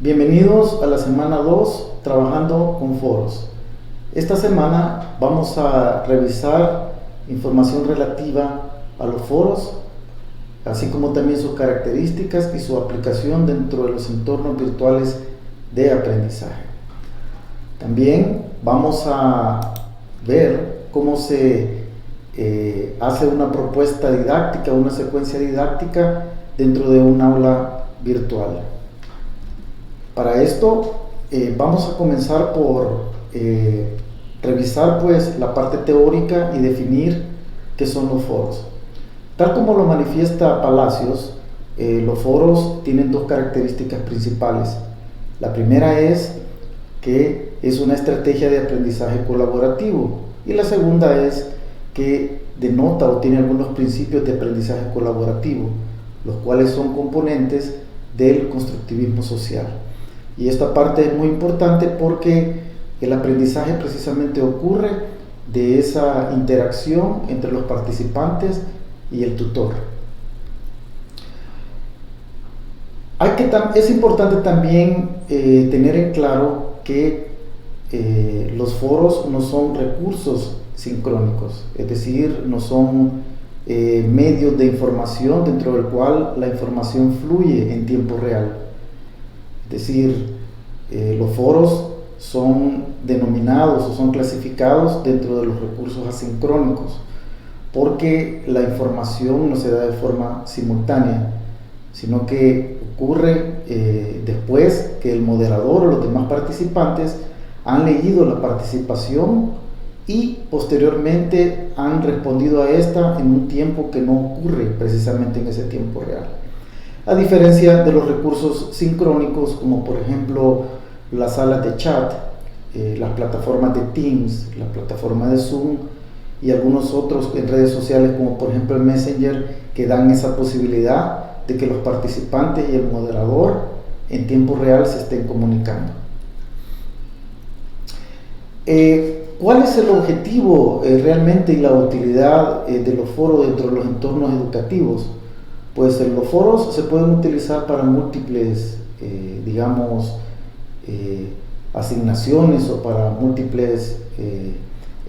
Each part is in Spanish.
Bienvenidos a la semana 2 trabajando con foros. Esta semana vamos a revisar información relativa a los foros, así como también sus características y su aplicación dentro de los entornos virtuales de aprendizaje. También vamos a ver cómo se hace una propuesta didáctica, una secuencia didáctica dentro de un aula virtual. Para esto vamos a comenzar por revisar pues la parte teórica y definir qué son los foros. Tal como lo manifiesta Palacios, los foros tienen dos características principales. La primera es que es una estrategia de aprendizaje colaborativo y la segunda es que denota o tiene algunos principios de aprendizaje colaborativo, los cuales son componentes del constructivismo social. Y esta parte es muy importante porque el aprendizaje precisamente ocurre de esa interacción entre los participantes y el tutor. Es importante también tener en claro que los foros no son recursos sincrónicos, es decir, no son medios de información dentro del cual la información fluye en tiempo real. Es decir, los foros son denominados o son clasificados dentro de los recursos asincrónicos porque la información no se da de forma simultánea, sino que ocurre después que el moderador o los demás participantes han leído la participación y posteriormente han respondido a esta en un tiempo que no ocurre precisamente en ese tiempo real. A diferencia de los recursos sincrónicos, como por ejemplo las salas de chat, las plataformas de Teams, la plataforma de Zoom y algunos otros en redes sociales, como por ejemplo el Messenger, que dan esa posibilidad de que los participantes y el moderador en tiempo real se estén comunicando. ¿Cuál es el objetivo realmente y la utilidad de los foros dentro de los entornos educativos? Pues los foros se pueden utilizar para múltiples, asignaciones o para múltiples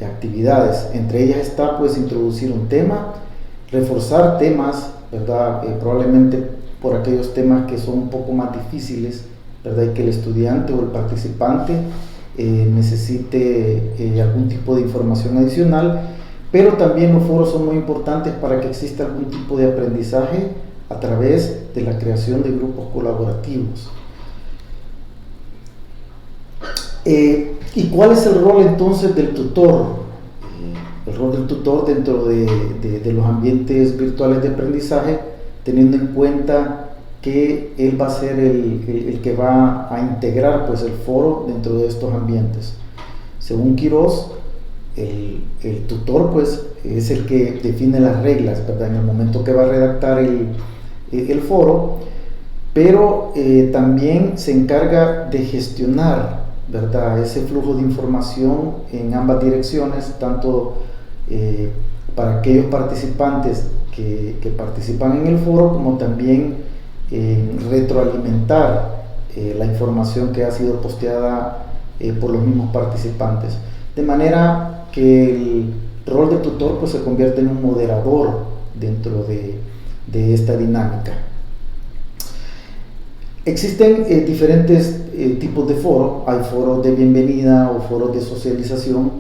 actividades. Entre ellas está pues introducir un tema, reforzar temas, ¿verdad? Probablemente por aquellos temas que son un poco más difíciles, ¿verdad? Y que el estudiante o el participante necesite algún tipo de información adicional. Pero también los foros son muy importantes para que exista algún tipo de aprendizaje a través de la creación de grupos colaborativos. ¿Y cuál es el rol entonces del tutor? El rol del tutor dentro de los ambientes virtuales de aprendizaje, teniendo en cuenta que él va a ser el que va a integrar pues, el foro dentro de estos ambientes. Según Quirós, el tutor pues es el que define las reglas, ¿verdad? En el momento que va a redactar el foro, pero también se encarga de gestionar, ¿verdad? Ese flujo de información en ambas direcciones, tanto para aquellos participantes que participan en el foro, como también retroalimentar la información que ha sido posteada por los mismos participantes, de manera que el rol de tutor pues, se convierte en un moderador dentro de esta dinámica. Existen diferentes tipos de foros. Hay foros de bienvenida o foros de socialización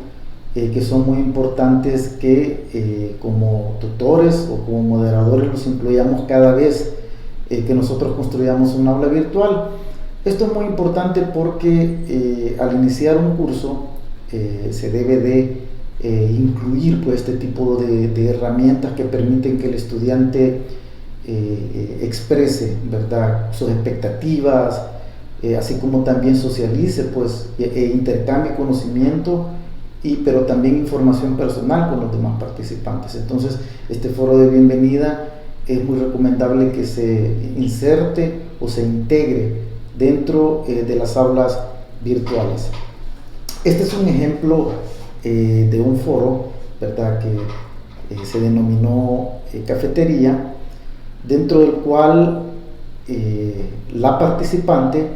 que son muy importantes que como tutores o como moderadores los incluyamos cada vez que nosotros construyamos un aula virtual. Esto es muy importante porque al iniciar un curso se debe de incluir pues, este tipo de herramientas que permiten que el estudiante exprese, ¿verdad?, sus expectativas, así como también socialice pues, intercambie conocimiento, pero también información personal con los demás participantes. Entonces, este foro de bienvenida es muy recomendable que se inserte o se integre dentro de las aulas virtuales. Este es un ejemplo de un foro, ¿verdad?, que se denominó cafetería, dentro del cual la participante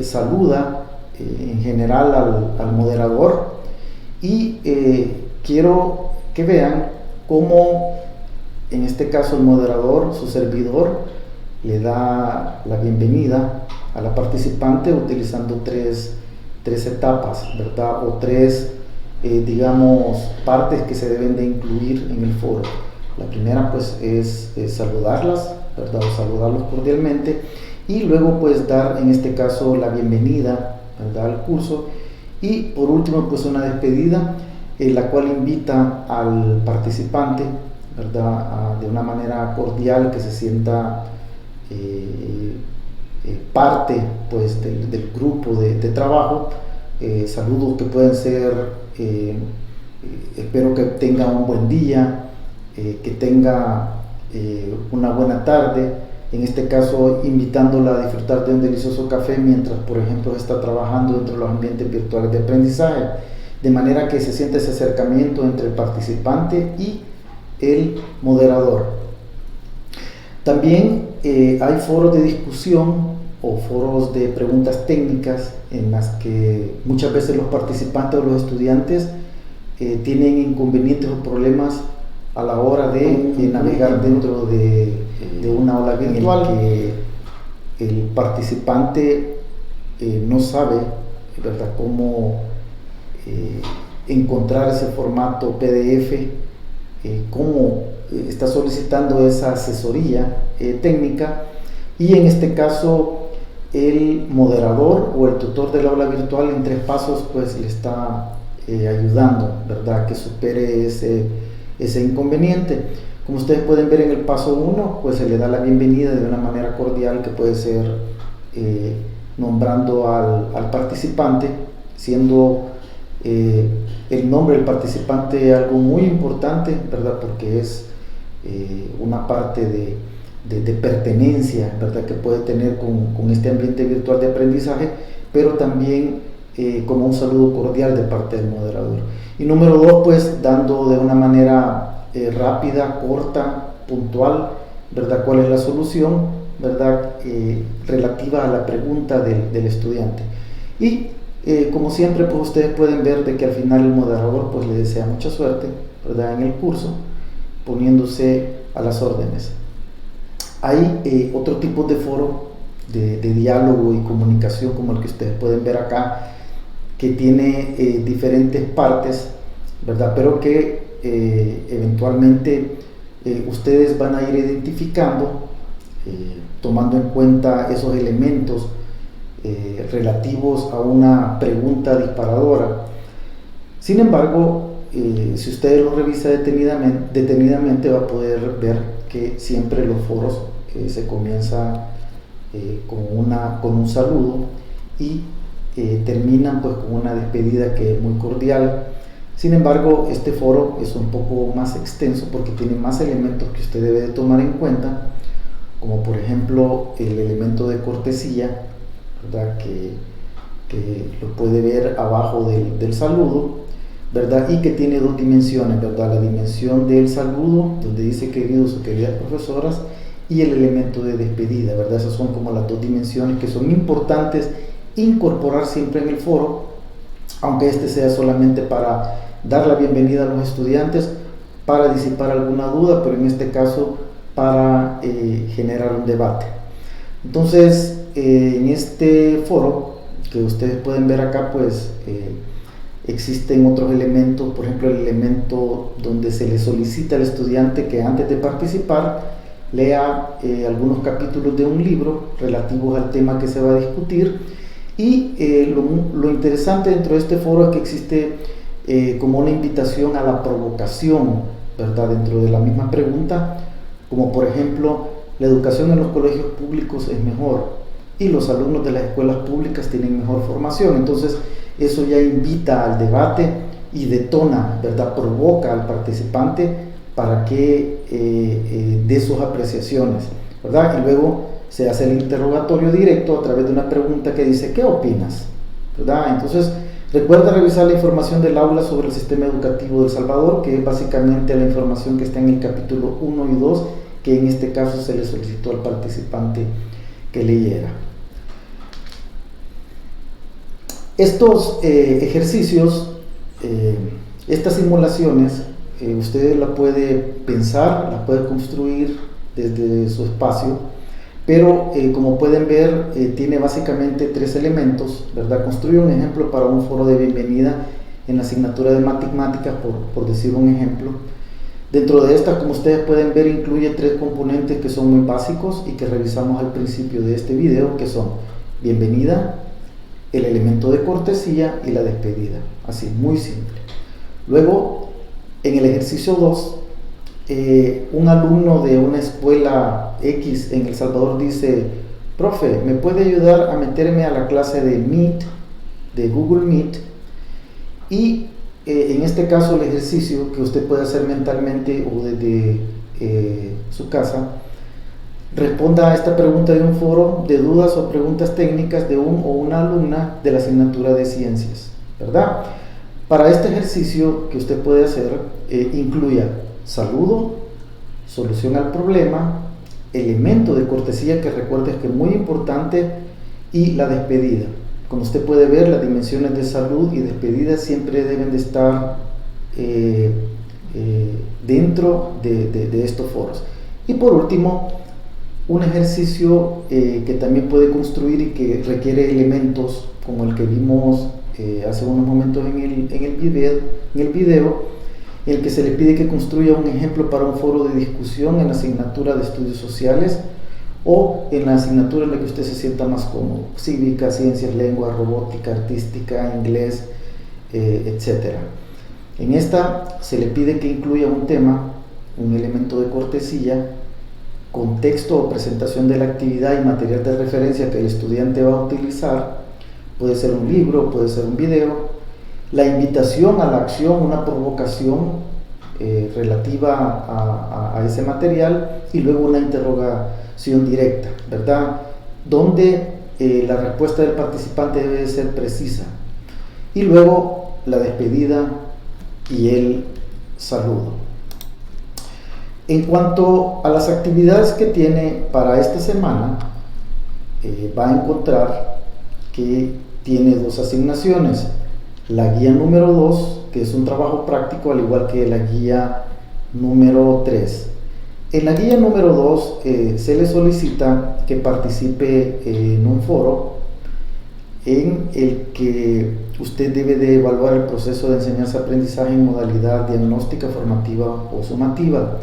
saluda en general al moderador y quiero que vean cómo en este caso el moderador, su servidor, le da la bienvenida a la participante utilizando tres etapas, ¿verdad? O tres, digamos, partes que se deben de incluir en el foro. La primera pues es saludarlas, ¿verdad? O saludarlos cordialmente, y luego pues dar en este caso la bienvenida, ¿verdad?, al curso, y por último pues una despedida, la cual invita al participante, ¿verdad?, de una manera cordial, que se sienta parte pues del grupo de trabajo. Saludos que pueden ser espero que tenga un buen día, que tenga una buena tarde, en este caso invitándola a disfrutar de un delicioso café mientras por ejemplo está trabajando dentro de los ambientes virtuales de aprendizaje, de manera que se siente ese acercamiento entre el participante y el moderador. También hay foros de discusión o foros de preguntas técnicas en las que muchas veces los participantes o los estudiantes tienen inconvenientes o problemas a la hora de navegar dentro de una aula virtual, que el participante no sabe, ¿verdad?, cómo encontrar ese formato PDF, cómo está solicitando esa asesoría técnica, y en este caso el moderador o el tutor del aula virtual en 3 pasos pues le está ayudando, ¿verdad?, que supere ese inconveniente. Como ustedes pueden ver en el paso 1, pues se le da la bienvenida de una manera cordial, que puede ser nombrando al participante, siendo el nombre del participante algo muy importante, ¿verdad?, porque es una parte de pertenencia, ¿verdad?, que puede tener con este ambiente virtual de aprendizaje, pero también como un saludo cordial de parte del moderador. Y número 2, pues dando de una manera rápida, corta, puntual, ¿verdad?, cuál es la solución, ¿verdad?, relativa a la pregunta del estudiante. Y como siempre, pues ustedes pueden ver de que al final el moderador pues le desea mucha suerte, ¿verdad?, en el curso, poniéndose a las órdenes. Hay otro tipo de foro de diálogo y comunicación, como el que ustedes pueden ver acá, que tiene diferentes partes, ¿verdad?, pero que eventualmente ustedes van a ir identificando, tomando en cuenta esos elementos relativos a una pregunta disparadora. Sin embargo, si ustedes lo revisan detenidamente, va a poder ver que siempre los foros se comienza con un saludo y terminan pues con una despedida que es muy cordial. Sin embargo, este foro es un poco más extenso porque tiene más elementos que usted debe de tomar en cuenta, como por ejemplo el elemento de cortesía, ¿verdad?, que lo puede ver abajo del saludo, ¿verdad?, y que tiene 2 dimensiones, ¿verdad?, la dimensión del saludo, donde dice queridos o queridas profesoras, y el elemento de despedida, ¿verdad? Esas son como las 2 dimensiones que son importantes incorporar siempre en el foro, aunque este sea solamente para dar la bienvenida a los estudiantes, para disipar alguna duda, pero en este caso para generar un debate. Entonces, en este foro que ustedes pueden ver acá, pues existen otros elementos, por ejemplo el elemento donde se le solicita al estudiante que antes de participar lea algunos capítulos de un libro relativos al tema que se va a discutir. Y lo interesante dentro de este foro es que existe como una invitación a la provocación, ¿verdad?, dentro de la misma pregunta, como por ejemplo, la educación en los colegios públicos es mejor y los alumnos de las escuelas públicas tienen mejor formación. Entonces eso ya invita al debate y detona, ¿verdad?, provoca al participante para que dé sus apreciaciones, ¿verdad? Y luego se hace el interrogatorio directo a través de una pregunta que dice ¿qué opinas?, ¿verdad? Entonces recuerda revisar la información del aula sobre el sistema educativo de El Salvador, que es básicamente la información que está en el capítulo 1 y 2, que en este caso se le solicitó al participante que leyera. Estos ejercicios, estas simulaciones, usted la puede pensar, la puede construir desde su espacio, pero como pueden ver, tiene básicamente 3 elementos, ¿verdad? Construye un ejemplo para un foro de bienvenida en la asignatura de matemáticas, por decir un ejemplo. Dentro de esta, como ustedes pueden ver, incluye 3 componentes que son muy básicos y que revisamos al principio de este video, que son bienvenida, el elemento de cortesía y la despedida. Así, muy simple. Luego, en el ejercicio 2, un alumno de una escuela X en El Salvador dice: profe, ¿me puede ayudar a meterme a la clase de Meet, de Google Meet? Y en este caso el ejercicio que usted puede hacer mentalmente o desde su casa, responda a esta pregunta de un foro de dudas o preguntas técnicas de un o una alumna de la asignatura de ciencias, ¿verdad? Para este ejercicio que usted puede hacer, incluya saludo, solución al problema, elemento de cortesía, que recuerdes que es muy importante, y la despedida. Como usted puede ver, las dimensiones de salud y despedida siempre deben de estar dentro de estos foros. Y por último, un ejercicio que también puede construir y que requiere elementos como el que vimos hace unos momentos en el video, en el que se le pide que construya un ejemplo para un foro de discusión en la asignatura de estudios sociales o en la asignatura en la que usted se sienta más cómodo: cívica, ciencias, lengua, robótica, artística, inglés, etc. En esta se le pide que incluya un tema, un elemento de cortesía, contexto o presentación de la actividad y material de referencia que el estudiante va a utilizar. Puede ser un libro, puede ser un video, la invitación a la acción, una provocación relativa a ese material, y luego una interrogación directa, ¿verdad? Donde la respuesta del participante debe ser precisa. Y luego la despedida y el saludo. En cuanto a las actividades que tiene para esta semana, va a encontrar que tiene 2 asignaciones. La guía número 2, que es un trabajo práctico, al igual que la guía número 3. En la guía número 2 se le solicita que participe en un foro en el que usted debe de evaluar el proceso de enseñanza-aprendizaje en modalidad diagnóstica, formativa o sumativa.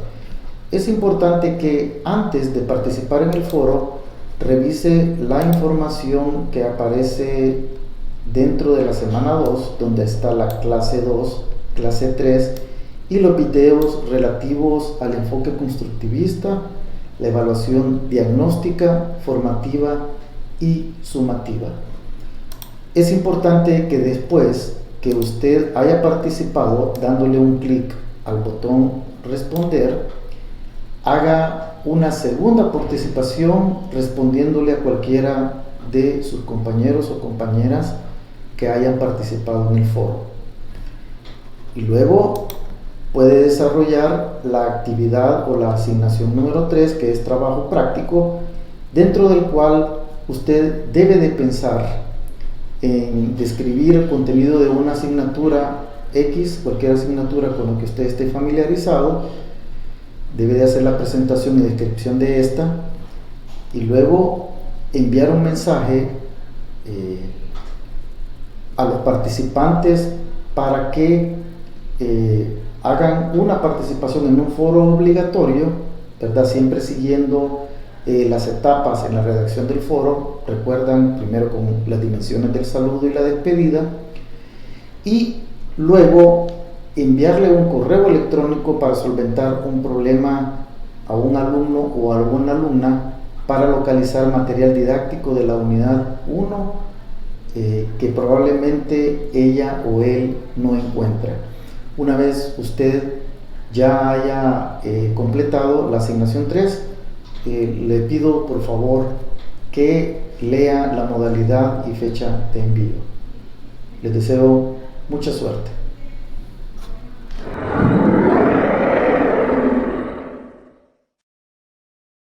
Es importante que antes de participar en el foro revise la información que aparece dentro de la semana 2, donde está la clase 2, clase 3 y los videos relativos al enfoque constructivista, la evaluación diagnóstica, formativa y sumativa. Es importante que después que usted haya participado, dándole un clic al botón responder, haga una segunda participación respondiéndole a cualquiera de sus compañeros o compañeras que hayan participado en el foro. Y luego puede desarrollar la actividad o la asignación número 3, que es trabajo práctico, dentro del cual usted debe de pensar en describir el contenido de una asignatura X, cualquier asignatura con la que usted esté familiarizado. Debe de hacer la presentación y descripción de esta, y luego enviar un mensaje a los participantes para que hagan una participación en un foro obligatorio, ¿verdad? Siempre siguiendo las etapas en la redacción del foro. Recuerdan, primero con las dimensiones del saludo y la despedida, y luego enviarle un correo electrónico para solventar un problema a un alumno o a alguna alumna para localizar material didáctico de la unidad 1 que probablemente ella o él no encuentra. Una vez usted ya haya completado la asignación 3, le pido por favor que lea la modalidad y fecha de envío. Les deseo mucha suerte.